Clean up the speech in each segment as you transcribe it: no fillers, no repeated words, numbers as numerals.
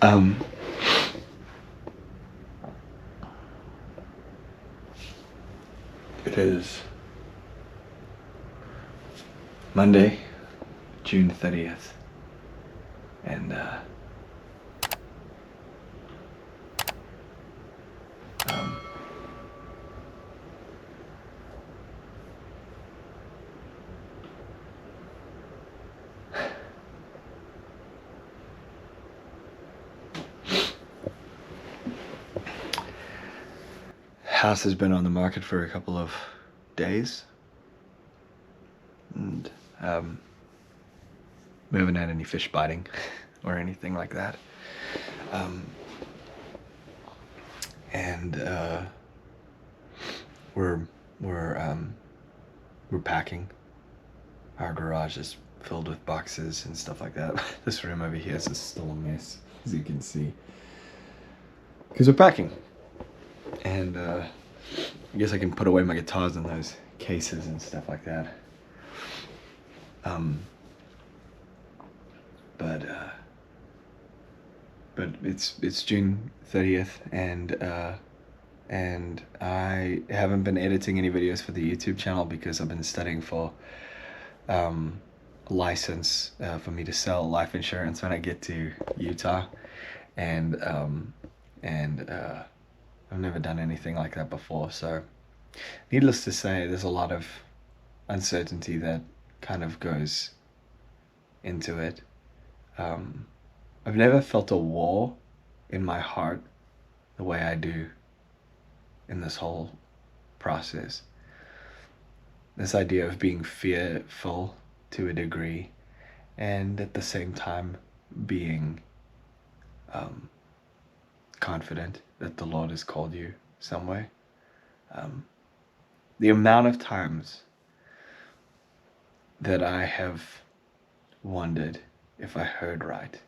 Um, it is Monday, June 30th, and um, house has been on the market for a couple of days, and we haven't had any fish biting or anything like that. And we're we're packing. Our garage is filled with boxes and stuff like that. This room over here is still a mess, as you can see, because we're packing. And I guess I can put away my guitars in those cases and stuff like that. But it's June 30th, and I haven't been editing any videos for the YouTube channel because I've been studying for a license for me to sell life insurance when I get to Utah, and I've never done anything like that before. So, needless to say, there's a lot of uncertainty that kind of goes into it. I've never felt a war in my heart the way I do in this whole process. This idea of being fearful to a degree, and at the same time being confident that the Lord has called you somewhere. The amount of times that I have wondered if I heard right,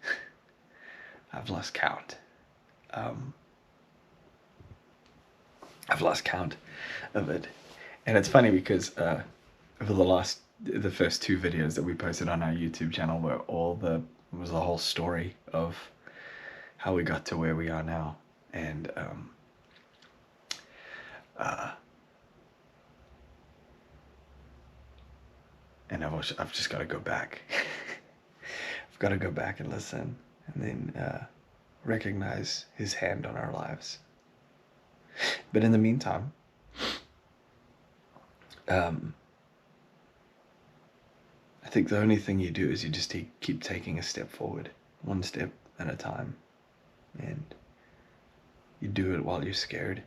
I've lost count. I've lost count of it. And it's funny because over the first two videos that we posted on our YouTube channel was the whole story of how we got to where we are now. And I've just got to go back. I've got to go back and listen, and then recognize His hand on our lives. But in the meantime, I think the only thing you do is you just keep taking a step forward, one step at a time, and you do it while you're scared,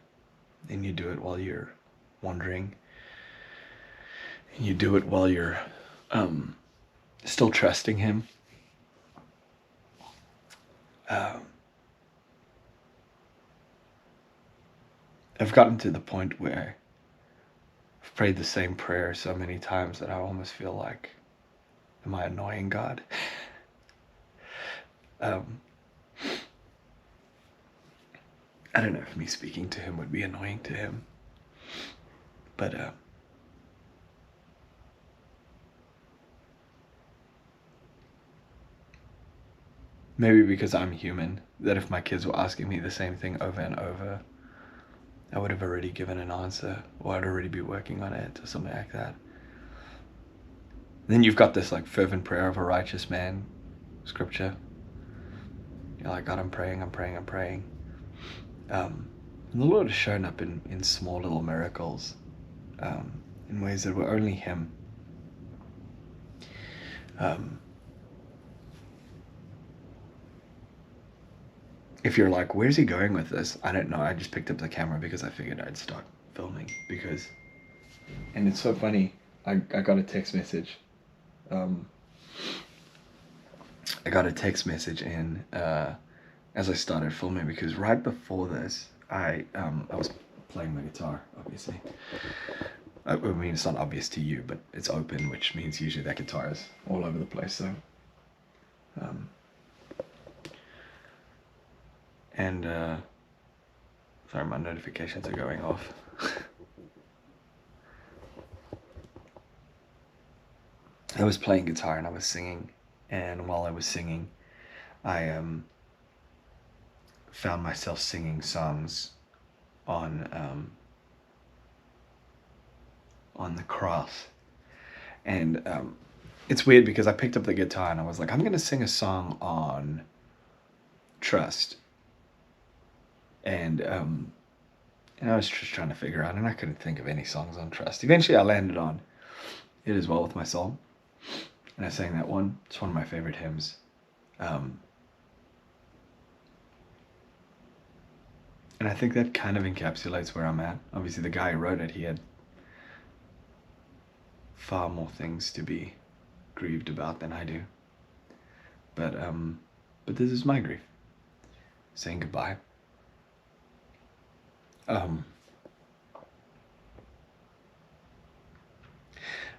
and you do it while you're wondering, and you do it while you're still trusting Him. I've gotten to the point where I've prayed the same prayer so many times that I almost feel like, am I annoying God? I don't know if me speaking to Him would be annoying to Him, but maybe because I'm human, that if my kids were asking me the same thing over and over, I would have already given an answer, or I'd already be working on it, or something like that. Then you've got this like fervent prayer of a righteous man scripture. You're like, God, I'm praying. And the Lord has shown up in small little miracles, in ways that were only Him. If you're like, where's he going with this? I don't know. I just picked up the camera because I figured I'd start filming and it's so funny. I got a text message. I got a text message in as I started filming, because right before this, I was playing my guitar, obviously. I mean, it's not obvious to you, but it's open, which means usually that guitar is all over the place. So, and sorry, my notifications are going off. I was playing guitar and I was singing, and while I was singing, I found myself singing songs on the cross. And it's weird because I picked up the guitar and I was like, I'm going to sing a song on trust. And I was just trying to figure out, and I couldn't think of any songs on trust. Eventually I landed on It Is Well With My Soul. And I sang that one. It's one of my favorite hymns. And I think that kind of encapsulates where I'm at. Obviously, the guy who wrote it, he had far more things to be grieved about than I do. But this is my grief. Saying goodbye.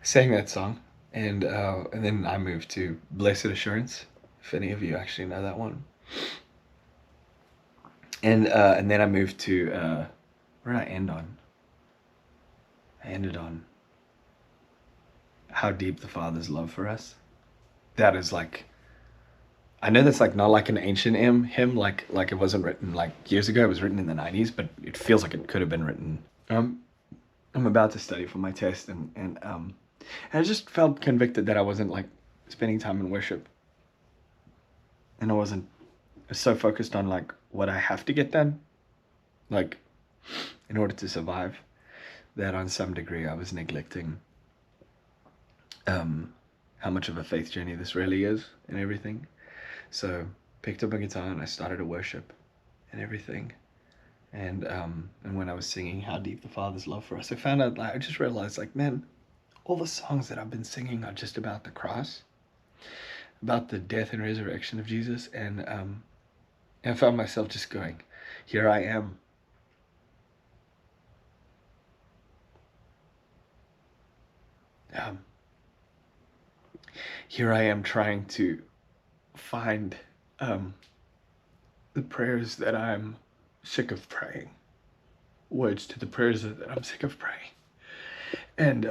Sang that song, and then I moved to Blessed Assurance, if any of you actually know that one. And then I moved to where did I end on? I ended on How Deep the Father's Love for Us. That is like, I know that's like not like an ancient hymn, like it wasn't written like years ago. It was written in the 90s, but it feels like it could have been written. I'm about to study for my test, and I just felt convicted that I wasn't like spending time in worship, and I was so focused on like what I have to get done, like in order to survive, that on some degree I was neglecting how much of a faith journey this really is and everything. So picked up a guitar and I started to worship and everything. And when I was singing How Deep the Father's Love for Us, I found out, like, I just realized, like, man, all the songs that I've been singing are just about the cross, about the death and resurrection of Jesus. And I found myself just going, here I am. Here I am trying to find the prayers that I'm sick of praying, words to the prayers that I'm sick of praying. And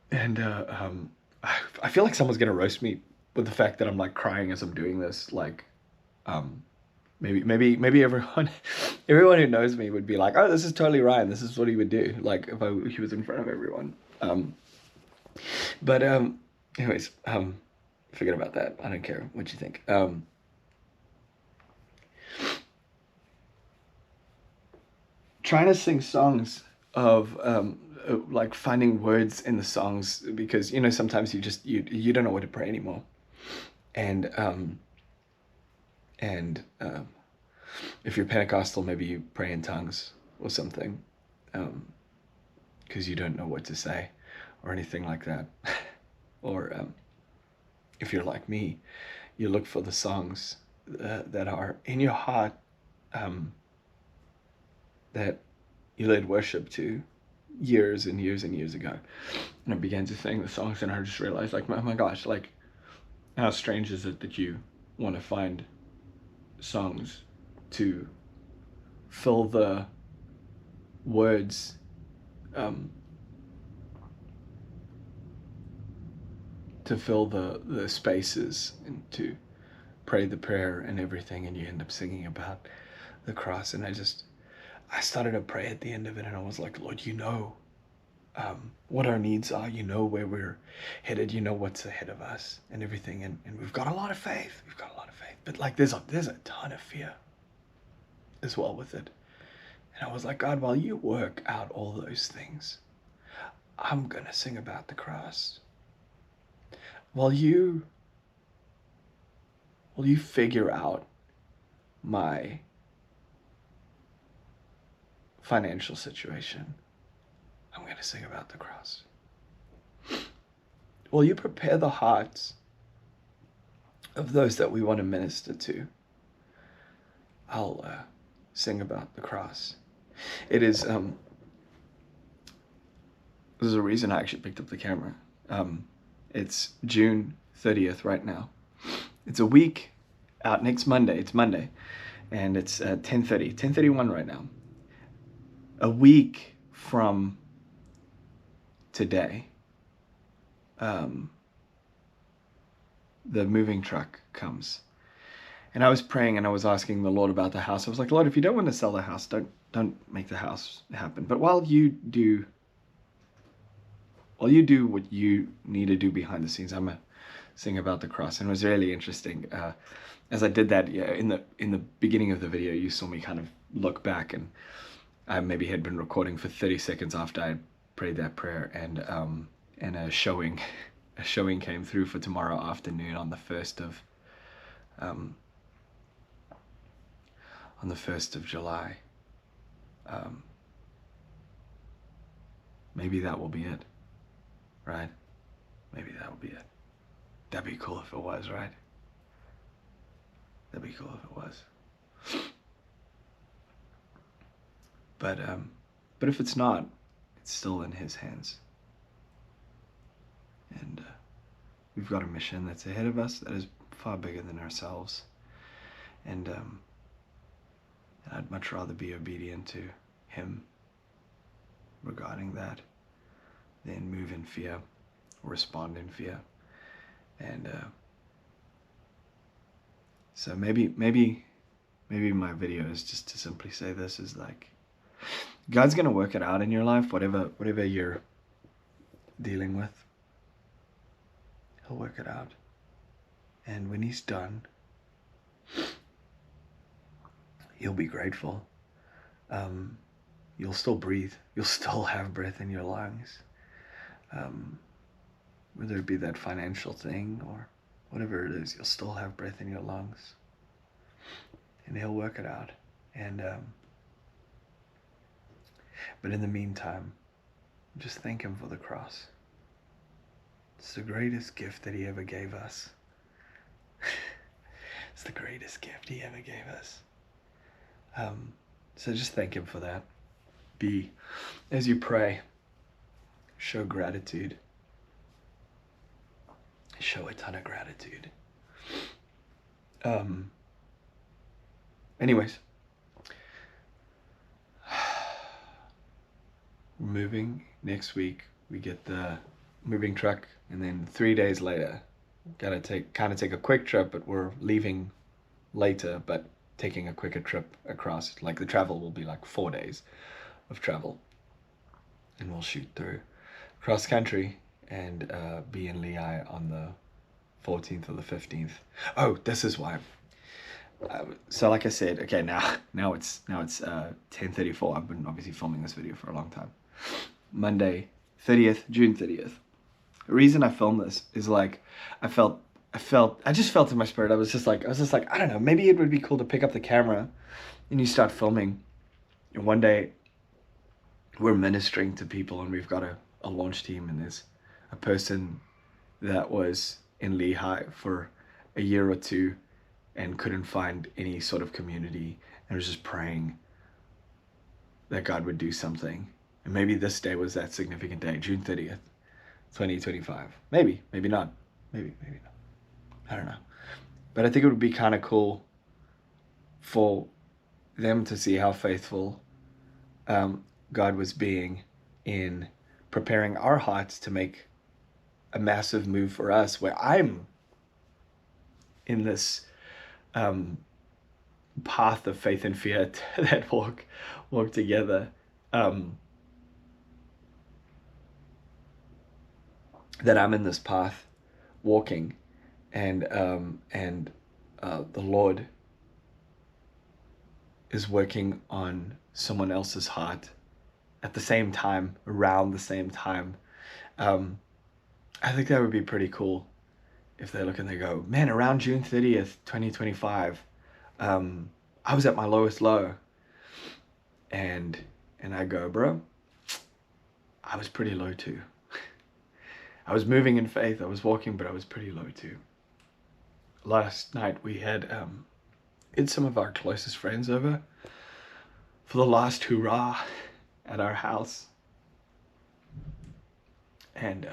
I feel like someone's gonna roast me with the fact that I'm like crying as I'm doing this. Like, maybe everyone who knows me would be like, oh, this is totally Ryan. This is what he would do. Like if he was in front of everyone. But anyways, forget about that. I don't care what you think. Trying to sing songs of like finding words in the songs, because you know sometimes you don't know what to pray anymore, and if you're Pentecostal, maybe you pray in tongues or something, because you don't know what to say or anything like that. Or if you're like me, you look for the songs that are in your heart, that you led worship to years and years and years ago. And I began to sing the songs, and I just realized, like, oh my gosh, like, how strange is it that you want to find songs to fill the words, to fill the spaces, and to pray the prayer and everything, and you end up singing about the cross. And I started to pray at the end of it, and I was like, Lord, you know what our needs are, you know where we're headed, you know what's ahead of us and everything, and we've got a lot of faith, but like there's a ton of fear as well with it. And I was like, God, while you work out all those things, I'm gonna sing about the cross. While you figure out my financial situation, I'm going to sing about the cross. Will you prepare the hearts of those that we want to minister to? I'll sing about the cross. It is, there's a reason I actually picked up the camera. It's June 30th right now. It's a week out next Monday. It's Monday, and it's 10:31 right now. A week from today, the moving truck comes, And I was praying and I was asking the Lord about the house. I was like, Lord, if you don't want to sell the house, don't make the house happen. But while you do what you need to do behind the scenes, I'm gonna sing about the cross. And it was really interesting. As I did that, yeah, in the beginning of the video, you saw me kind of look back, and I maybe had been recording for 30 seconds after I prayed that prayer, and a showing came through for tomorrow afternoon on the 1st of July. Maybe that will be it, right? Maybe that will be it. That'd be cool if it was, right? That'd be cool if it was. But if it's not, it's still in His hands. And we've got a mission that's ahead of us that is far bigger than ourselves. And I'd much rather be obedient to Him regarding that than move in fear or respond in fear. And so maybe my video is just to simply say this, is like, God's gonna work it out in your life, whatever you're dealing with. He'll work it out. And when He's done, you'll be grateful. You'll still breathe. You'll still have breath in your lungs. Whether it be that financial thing or whatever it is, you'll still have breath in your lungs. And He'll work it out. And but in the meantime, just thank Him for the cross. It's the greatest gift that He ever gave us. It's the greatest gift He ever gave us. So just thank Him for that. As you pray, show gratitude. Show a ton of gratitude. Anyways, we're moving next week. We get the moving truck, and then 3 days later, gotta take a quick trip, but we're leaving later, but taking a quicker trip across. Like the travel will be like 4 days of travel, and we'll shoot through cross country and be in Lehigh on the 14th or the 15th. Oh, this is why. So like I said, okay, now it's 10:34. I've been obviously filming this video for a long time. Monday, June 30th. The reason I filmed this is like I just felt in my spirit. I was just like, I don't know, maybe it would be cool to pick up the camera and you start filming. And one day we're ministering to people, and we've got a launch team, and there's a person that was in Lehigh for a year or two and couldn't find any sort of community, and was just praying that God would do something. And maybe this day was that significant day, June 30th, 2025. Maybe not. Maybe not. I don't know. But I think it would be kind of cool for them to see how faithful God was being in preparing our hearts to make a massive move for us, where I'm in this path of faith and fear that walk together. That I'm in this path walking, and the Lord is working on someone else's heart at the same time, around the same time. I think that would be pretty cool if they look and they go, man, around June 30th, 2025, I was at my lowest low. And I go, bro, I was pretty low too. I was moving in faith, I was walking, but I was pretty low too. Last night we had some of our closest friends over for the last hurrah at our house. And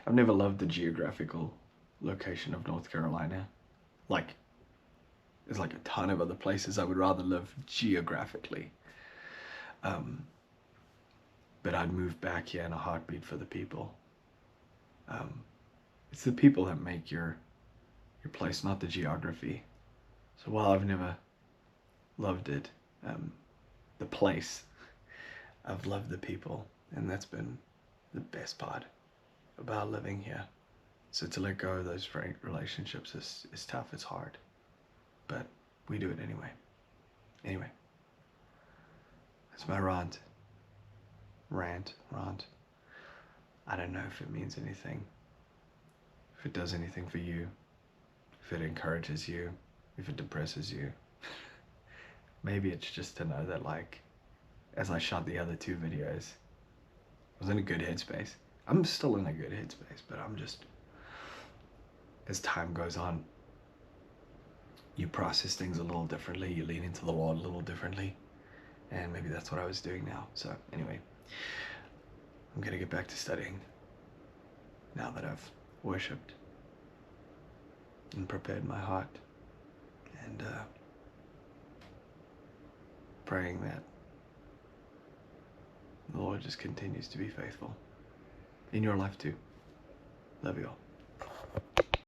I've never loved the geographical location of North Carolina. Like, there's like a ton of other places I would rather live geographically. But I'd move back here in a heartbeat for the people. It's the people that make your place, not the geography. So while I've never loved it, the place, I've loved the people, and that's been the best part about living here. So to let go of those relationships is tough, it's hard, but we do it anyway. Anyway, that's my rant. I don't know if it means anything, if it does anything for you, if it encourages you, if it depresses you. Maybe it's just to know that, like, as I shot the other 2 videos, I was in a good headspace. I'm still in a good headspace, but I'm just, as time goes on, you process things a little differently, you lean into the Lord a little differently, and maybe that's what I was doing now. So anyway, I'm gonna get back to studying now that I've worshipped and prepared my heart, and praying that the Lord just continues to be faithful in your life too. Love you all.